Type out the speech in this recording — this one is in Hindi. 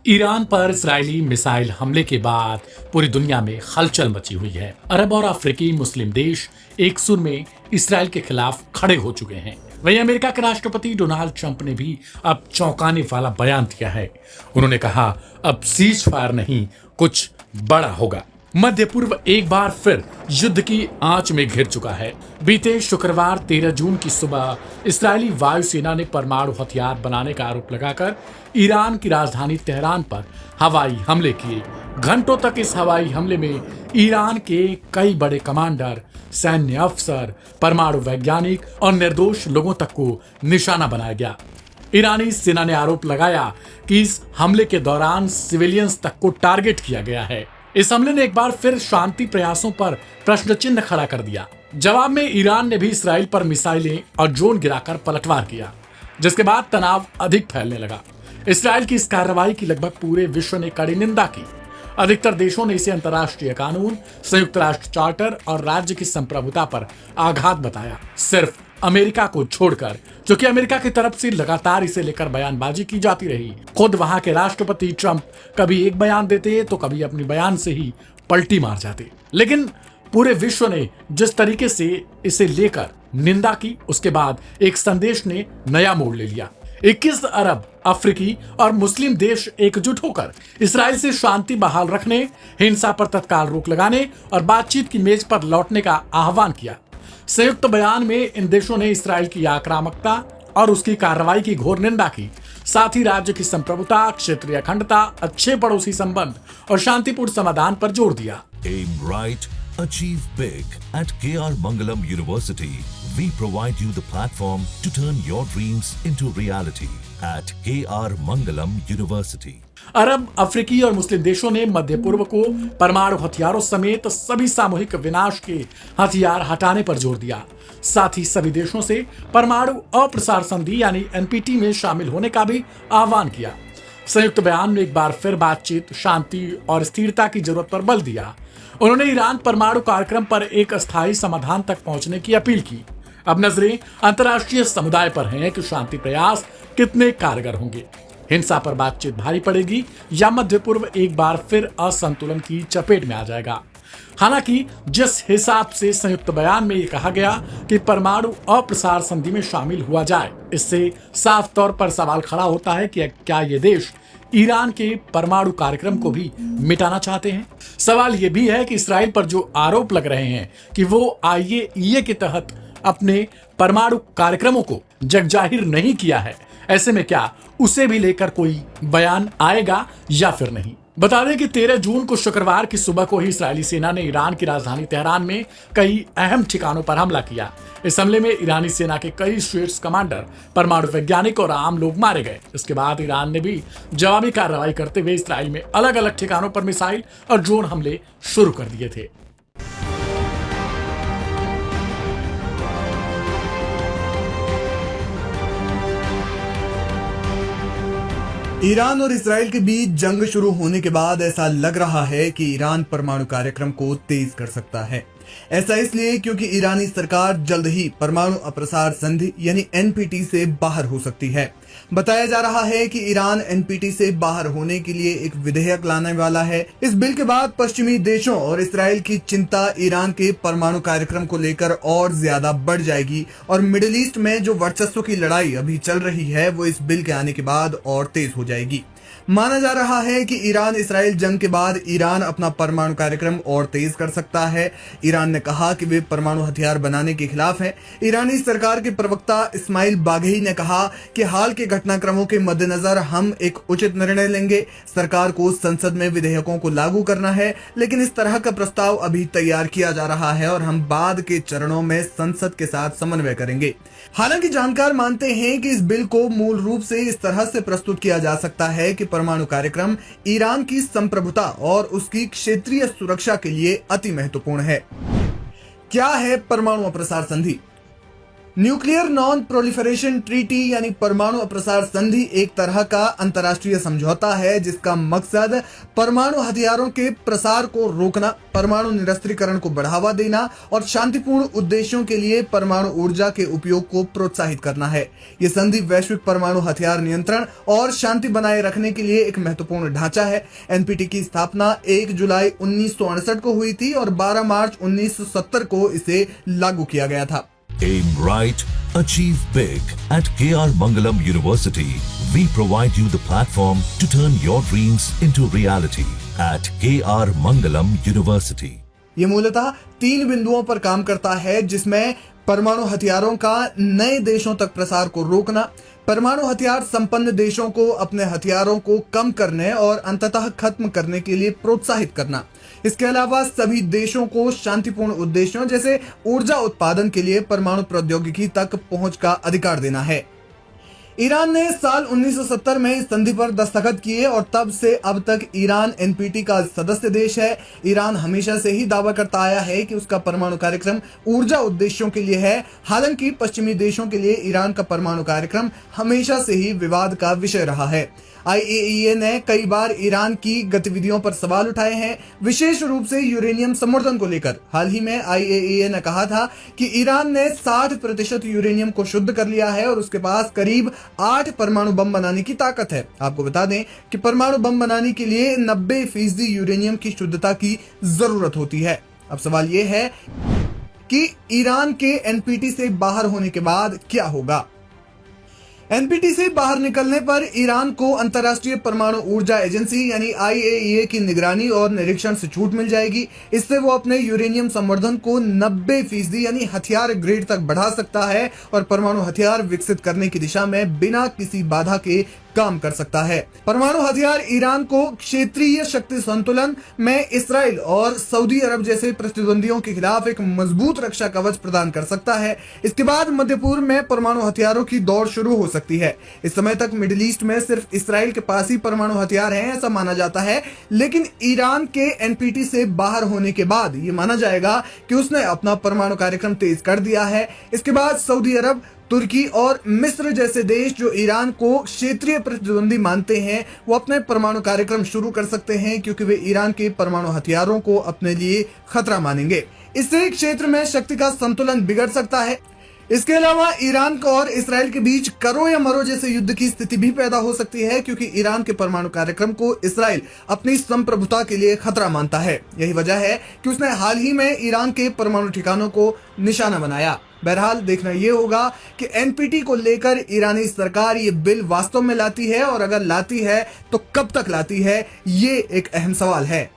ईरान पर इस्राएली मिसाइल हमले के बाद पूरी दुनिया में हलचल मची हुई है। अरब और अफ्रीकी मुस्लिम देश एक सुर में इसराइल के खिलाफ खड़े हो चुके हैं। वहीं अमेरिका के राष्ट्रपति डोनाल्ड ट्रंप ने भी अब चौंकाने वाला बयान दिया है। उन्होंने कहा, अब सीज फायर नहीं, कुछ बड़ा होगा। मध्य पूर्व एक बार फिर युद्ध की आंच में घिर चुका है। बीते शुक्रवार 13 जून की सुबह इस्राएली वायुसेना ने परमाणु हथियार बनाने का आरोप लगाकर ईरान की राजधानी तेहरान पर हवाई हमले किए। घंटों तक इस हवाई हमले में ईरान के कई बड़े कमांडर, सैन्य अफसर, परमाणु वैज्ञानिक और निर्दोष लोगों तक को निशाना बनाया गया। ईरानी सेना ने आरोप लगाया कि इस हमले के दौरान सिविलियंस तक को टारगेट किया गया है। इस हमले ने एक बार फिर शांति प्रयासों पर प्रश्न चिन्ह खड़ा कर दिया। जवाब में ईरान ने भी इसराइल पर मिसाइलें और ड्रोन गिराकर पलटवार किया, जिसके बाद तनाव अधिक फैलने लगा। इसराइल की इस कार्रवाई की लगभग पूरे विश्व ने कड़ी निंदा की। अधिकतर देशों ने इसे अंतर्राष्ट्रीय कानून, संयुक्त राष्ट्र चार्टर और राज्य की संप्रभुता पर आघात बताया। सिर्फ अमेरिका को छोड़कर, क्योंकि अमेरिका की तरफ से लगातार इसे लेकर बयानबाजी की जाती रही। खुद वहां के राष्ट्रपति ट्रंप कभी एक बयान देते तो कभी अपनी बयान से ही पलटी मार जाते। लेकिन पूरे विश्व ने जिस तरीके से इसे लेकर निंदा की, उसके बाद एक संदेश ने नया मोड़ ले लिया। 21 अरब अफ्रीकी और मुस्लिम देश एकजुट होकर इसराइल से शांति बहाल रखने, हिंसा पर तत्काल रोक लगाने और बातचीत की मेज पर लौटने का आह्वान किया। संयुक्त बयान में इन देशों ने इसराइल की आक्रामकता और उसकी कार्रवाई की घोर निंदा की। साथ ही राज्य की संप्रभुता, क्षेत्रीय अखंडता, अच्छे पड़ोसी संबंध और शांतिपूर्ण समाधान पर जोर दिया। Aim right, achieve big. At KR Mangalam University, we provide you the platform to turn your dreams into reality. At KR Mangalam University. अरब, अफ्रीकी और मुस्लिम देशों ने मध्य पूर्व को परमाणु हथियारों समेत सभी सामूहिक विनाश के हथियार हटाने पर जोर दिया। साथ ही सभी देशों से परमाणु अप्रसार संधि यानी एनपीटी में शामिल होने का भी आह्वान किया। संयुक्त बयान में एक बार फिर बातचीत, शांति और स्थिरता की जरूरत पर बल दिया। उन्होंने ईरान परमाणु कार्यक्रम पर एक अस्थायी समाधान तक पहुंचने की अपील की। अब नजरें अंतर्राष्ट्रीय समुदाय पर हैं कि शांति प्रयास कितने कारगर होंगे। हिंसा पर बातचीत भारी पड़ेगी या मध्य पूर्व एक बार फिर असंतुलन की चपेट में आ जाएगा। हालांकि जिस हिसाब से संयुक्त बयान में यह कहा गया कि परमाणु अप्रसार संधि में शामिल हुआ जाए, इससे साफ तौर पर सवाल खड़ा होता है कि क्या ये देश ईरान के परमाणु कार्यक्रम को भी मिटाना चाहते हैं। सवाल यह भी है कि इसराइल पर जो आरोप लग रहे हैं कि वो IAEA के तहत अपने परमाणु कार्यक्रमों को जगजाहिर नहीं किया है, ऐसे में क्या उसे भी लेकर कोई बयान आएगा या फिर नहीं। बता दें कि 13 जून को शुक्रवार की सुबह को ही इस्राएली सेना ने ईरान की राजधानी तेहरान में कई अहम ठिकानों पर हमला किया। इस हमले में ईरानी सेना के कई शीर्ष कमांडर, परमाणु वैज्ञानिक और आम लोग मारे गए। इसके बाद ईरान ने भी जवाबी कार्रवाई करते हुए इस्राएल में अलग अलग ठिकानों पर मिसाइल और ड्रोन हमले शुरू कर दिए थे। ईरान और इसराइल के बीच जंग शुरू होने के बाद ऐसा लग रहा है कि ईरान परमाणु कार्यक्रम को तेज कर सकता है। ऐसा इसलिए क्योंकि ईरानी सरकार जल्द ही परमाणु अप्रसार संधि यानी एनपीटी से बाहर हो सकती है। बताया जा रहा है कि ईरान एनपीटी से बाहर होने के लिए एक विधेयक लाने वाला है। इस बिल के बाद पश्चिमी देशों और इसराइल की चिंता ईरान के परमाणु कार्यक्रम को लेकर और ज्यादा बढ़ जाएगी और मिडिल ईस्ट में जो वर्चस्व की लड़ाई अभी चल रही है वो इस बिल के आने के बाद और तेज हो जाएगी। माना जा रहा है कि ईरान इसराइल जंग के बाद ईरान अपना परमाणु कार्यक्रम और तेज कर सकता है। ईरान ने कहा कि वे परमाणु हथियार बनाने के खिलाफ है। ईरानी सरकार के प्रवक्ता इस्माइल बाघेई ने कहा कि हाल के घटनाक्रमों के मद्देनजर हम एक उचित निर्णय लेंगे। सरकार को संसद में विधेयकों को लागू करना है, लेकिन इस तरह का प्रस्ताव अभी तैयार किया जा रहा है और हम बाद के चरणों में संसद के साथ समन्वय करेंगे। हालांकि जानकार मानते हैं कि इस बिल को मूल रूप से इस तरह से प्रस्तुत किया जा सकता है कि परमाणु कार्यक्रम ईरान की संप्रभुता और उसकी क्षेत्रीय सुरक्षा के लिए अति महत्वपूर्ण है। क्या है परमाणु अप्रसार संधि? न्यूक्लियर नॉन प्रोलिफरेशन ट्रीटी यानी परमाणु अप्रसार संधि एक तरह का अंतर्राष्ट्रीय समझौता है जिसका मकसद परमाणु हथियारों के प्रसार को रोकना, परमाणु निरस्त्रीकरण को बढ़ावा देना और शांतिपूर्ण उद्देश्यों के लिए परमाणु ऊर्जा के उपयोग को प्रोत्साहित करना है। यह संधि वैश्विक परमाणु हथियार नियंत्रण और शांति बनाए रखने के लिए एक महत्वपूर्ण ढांचा है। एनपीटी की स्थापना 1 जुलाई 1968 को हुई थी और 12 मार्च 1970 को इसे लागू किया गया था। Aim right, achieve big. At KR Mangalam University, we provide you the platform to turn your dreams into reality. At KR Mangalam University. ये मूलतः 3 बिंदुओं पर काम करता है, जिसमें परमाणु हथियारों का नए देशों तक प्रसार को रोकना, परमाणु हथियार संपन्न देशों को अपने हथियारों को कम करने और अंततः खत्म करने के लिए प्रोत्साहित करना। इसके अलावा सभी देशों को शांतिपूर्ण उद्देश्यों जैसे ऊर्जा उत्पादन के लिए परमाणु प्रौद्योगिकी तक पहुंच का अधिकार देना है। ईरान ने साल 1970 में इस संधि पर दस्तखत किए और तब से अब तक ईरान एनपीटी का सदस्य देश है। ईरान हमेशा से ही दावा करता आया है कि उसका परमाणु कार्यक्रम ऊर्जा उद्देश्यों के लिए है। हालांकि पश्चिमी देशों के लिए ईरान का परमाणु कार्यक्रम हमेशा से ही विवाद का विषय रहा है। आईएईए ने कई बार ईरान की गतिविधियों पर सवाल उठाए हैं, विशेष रूप से यूरेनियम संवर्धन को लेकर। हाल ही में आईएईए ने कहा था कि ईरान ने 60% यूरेनियम को शुद्ध कर लिया है और उसके पास करीब 8 परमाणु बम बनाने की ताकत है। आपको बता दें कि परमाणु बम बनाने के लिए 90% यूरेनियम की शुद्धता की जरूरत होती है। अब सवाल यह है कि ईरान के एनपीटी से बाहर होने के बाद क्या होगा। एनपीटी से बाहर निकलने पर ईरान को अंतर्राष्ट्रीय परमाणु ऊर्जा एजेंसी यानी आईएईए की निगरानी और निरीक्षण से छूट मिल जाएगी। इससे वो अपने यूरेनियम संवर्धन को 90% यानी हथियार ग्रेड तक बढ़ा सकता है और परमाणु हथियार विकसित करने की दिशा में बिना किसी बाधा के काम कर सकता है। परमाणु हथियार ईरान को क्षेत्रीय शक्ति संतुलन में इसराइल और सऊदी अरब जैसे प्रतिद्वंदियों के खिलाफ एक मजबूत रक्षा कवच प्रदान कर सकता है। इसके बाद मध्य पूर्व में परमाणु हथियारों की दौड़ शुरू हो सकती है। इस समय तक मिडिल ईस्ट में सिर्फ इसराइल के पास ही परमाणु हथियार हैं, ऐसा माना जाता है, लेकिन ईरान के एनपीटी से बाहर होने के बाद यह माना जाएगा कि उसने अपना परमाणु कार्यक्रम तेज कर दिया है। इसके बाद सऊदी अरब, तुर्की और मिस्र जैसे देश जो ईरान को क्षेत्रीय प्रतिद्वंदी मानते हैं, वो अपने परमाणु कार्यक्रम शुरू कर सकते हैं, क्योंकि वे ईरान के परमाणु हथियारों को अपने लिए खतरा मानेंगे। इससे क्षेत्र में शक्ति का संतुलन बिगड़ सकता है। इसके अलावा ईरान और इसराइल के बीच करो या मरो जैसे युद्ध की स्थिति भी पैदा हो सकती है, क्योंकि ईरान के परमाणु कार्यक्रम को इसराइल अपनी संप्रभुता के लिए खतरा मानता है। यही वजह है कि उसने हाल ही में ईरान के परमाणु ठिकानों को निशाना बनाया। बहरहाल देखना यह होगा कि एनपीटी को लेकर ईरानी सरकार ये बिल वास्तव में लाती है, और अगर लाती है तो कब तक लाती है, ये एक अहम सवाल है।